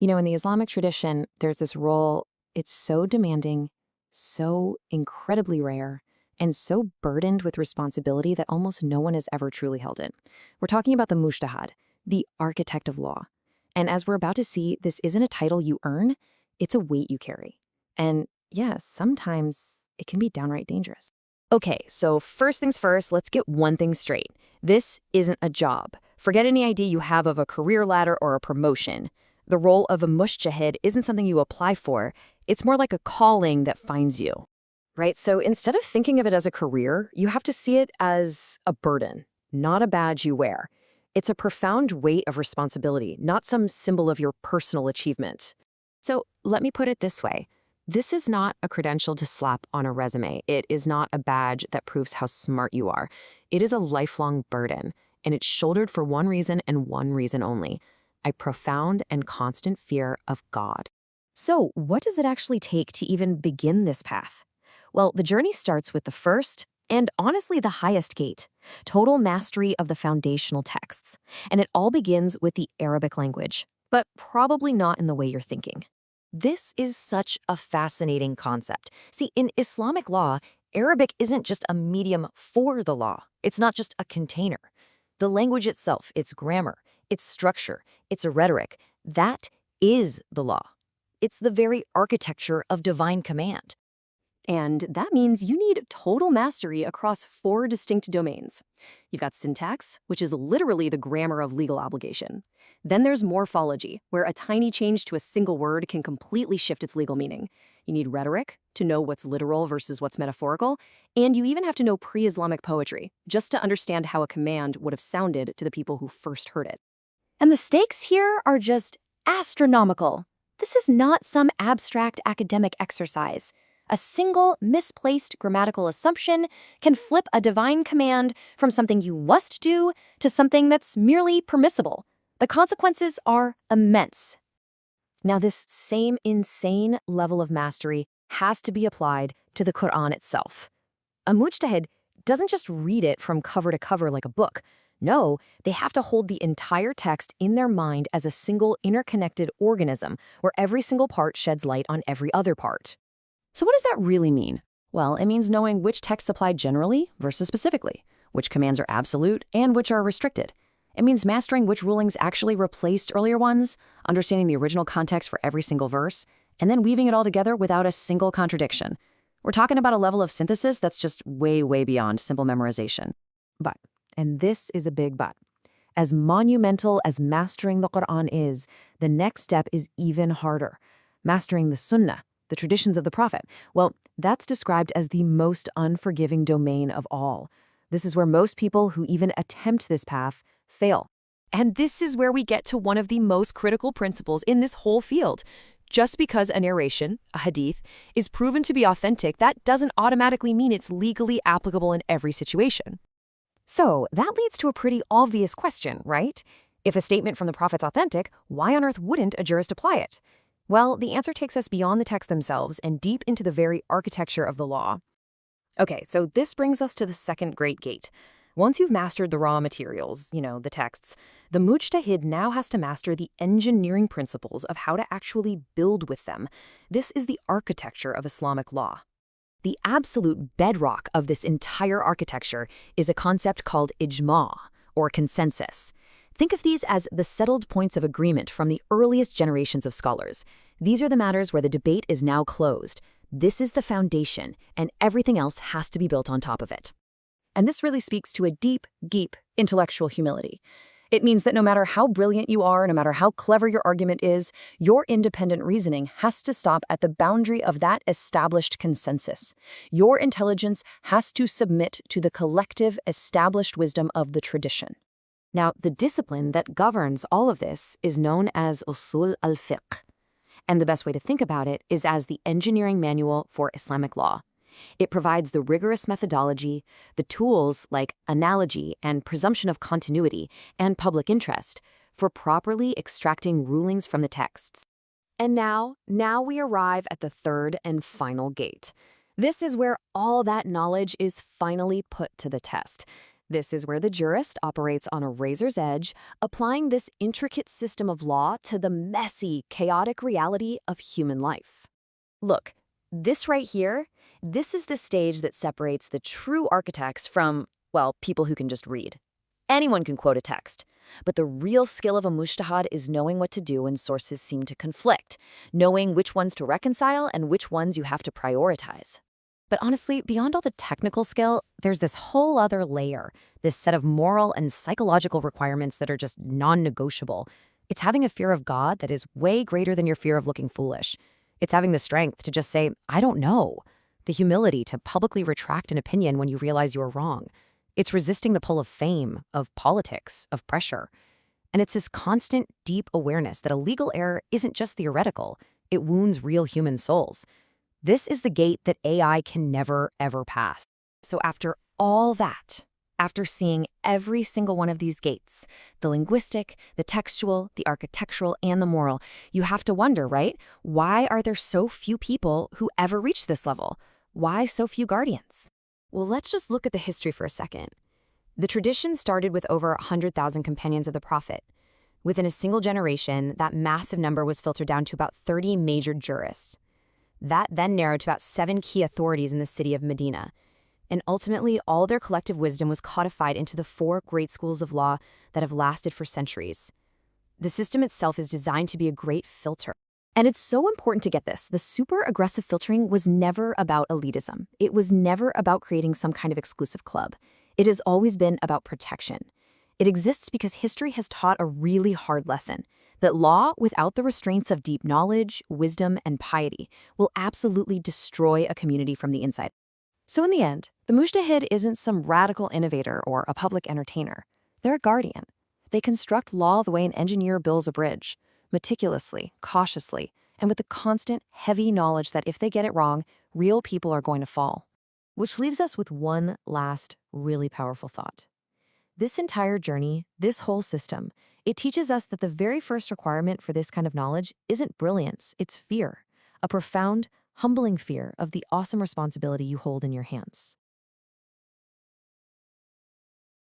In the Islamic tradition, there's this role, it's so demanding, so incredibly rare, and so burdened with responsibility that almost no one has ever truly held it. We're talking about the Mujtahid, the architect of law. And as we're about to see, this isn't a title you earn, it's a weight you carry. And yes, sometimes it can be downright dangerous. Okay, so first things first, let's get one thing straight. This isn't a job. Forget any idea you have of a career ladder or a promotion. The role of a mujtahid isn't something you apply for. It's more like a calling that finds you, right? So instead of thinking of it as a career, you have to see it as a burden, not a badge you wear. It's a profound weight of responsibility, not some symbol of your personal achievement. So let me put it this way. This is not a credential to slap on a resume. It is not a badge that proves how smart you are. It is a lifelong burden, and it's shouldered for one reason and one reason only: a profound and constant fear of God. So, what does it actually take to even begin this path? Well, the journey starts with the first, and honestly the highest gate: total mastery of the foundational texts. And it all begins with the Arabic language, but probably not in the way you're thinking. This is such a fascinating concept. See, in Islamic law, Arabic isn't just a medium for the law. It's not just a container. The language itself, its grammar, its structure, its rhetoric, that is the law. It's the very architecture of divine command. And that means you need total mastery across 4 distinct domains. You've got syntax, which is literally the grammar of legal obligation. Then there's morphology, where a tiny change to a single word can completely shift its legal meaning. You need rhetoric, to know what's literal versus what's metaphorical, and you even have to know pre-Islamic poetry, just to understand how a command would have sounded to the people who first heard it. And the stakes here are just astronomical. This is not some abstract academic exercise. A single misplaced grammatical assumption can flip a divine command from something you must do to something that's merely permissible. The consequences are immense. Now, this same insane level of mastery has to be applied to the Quran itself. A mujtahid doesn't just read it from cover to cover like a book. No, they have to hold the entire text in their mind as a single interconnected organism where every single part sheds light on every other part. So what does that really mean? Well, it means knowing which texts apply generally versus specifically, which commands are absolute and which are restricted. It means mastering which rulings actually replaced earlier ones, understanding the original context for every single verse, and then weaving it all together without a single contradiction. We're talking about a level of synthesis that's just way, way beyond simple memorization. But, and this is a big but, as monumental as mastering the Quran is, the next step is even harder: mastering the Sunnah, the traditions of the Prophet. Well, that's described as the most unforgiving domain of all. This is where most people who even attempt this path fail. And this is where we get to one of the most critical principles in this whole field. Just because a narration, a hadith, is proven to be authentic, that doesn't automatically mean it's legally applicable in every situation. So that leads to a pretty obvious question, right? If a statement from the Prophet's authentic, why on earth wouldn't a jurist apply it? Well, the answer takes us beyond the text themselves and deep into the very architecture of the law. Okay, so this brings us to the second great gate. Once you've mastered the raw materials, the texts, the mujtahid now has to master the engineering principles of how to actually build with them. This is the architecture of Islamic law. The absolute bedrock of this entire architecture is a concept called ijma, or consensus. Think of these as the settled points of agreement from the earliest generations of scholars. These are the matters where the debate is now closed. This is the foundation, and everything else has to be built on top of it. And this really speaks to a deep, deep intellectual humility. It means that no matter how brilliant you are, no matter how clever your argument is, your independent reasoning has to stop at the boundary of that established consensus. Your intelligence has to submit to the collective established wisdom of the tradition. Now, the discipline that governs all of this is known as usul al-fiqh. And the best way to think about it is as the engineering manual for Islamic law. It provides the rigorous methodology, the tools like analogy and presumption of continuity and public interest for properly extracting rulings from the texts. And now we arrive at the third and final gate. This is where all that knowledge is finally put to the test. This is where the jurist operates on a razor's edge, applying this intricate system of law to the messy, chaotic reality of human life. Look, this right here, this is the stage that separates the true architects from, well, people who can just read. Anyone can quote a text, but the real skill of a mujtahid is knowing what to do when sources seem to conflict, knowing which ones to reconcile and which ones you have to prioritize. But honestly, beyond all the technical skill, there's this whole other layer, this set of moral and psychological requirements that are just non-negotiable. It's having a fear of God that is way greater than your fear of looking foolish. It's having the strength to just say, I don't know. The humility to publicly retract an opinion when you realize you are wrong. It's resisting the pull of fame, of politics, of pressure. And it's this constant, deep awareness that a legal error isn't just theoretical. It wounds real human souls. This is the gate that AI can never, ever pass. So after all that, after seeing every single one of these gates, the linguistic, the textual, the architectural, and the moral, you have to wonder, right? Why are there so few people who ever reach this level? Why so few guardians? Well, let's just look at the history for a second. The tradition started with over 100,000 companions of the Prophet. Within a single generation, that massive number was filtered down to about 30 major jurists. That then narrowed to about 7 key authorities in the city of Medina. And ultimately, all their collective wisdom was codified into the 4 great schools of law that have lasted for centuries. The system itself is designed to be a great filter. And it's so important to get this. The super aggressive filtering was never about elitism. It was never about creating some kind of exclusive club. It has always been about protection. It exists because history has taught a really hard lesson, that law without the restraints of deep knowledge, wisdom, and piety will absolutely destroy a community from the inside. So in the end, the mujtahid isn't some radical innovator or a public entertainer. They're a guardian. They construct law the way an engineer builds a bridge, meticulously, cautiously, and with the constant, heavy knowledge that if they get it wrong, real people are going to fall. Which leaves us with one last, really powerful thought. This entire journey, this whole system, it teaches us that the very first requirement for this kind of knowledge isn't brilliance, it's fear. A profound, humbling fear of the awesome responsibility you hold in your hands.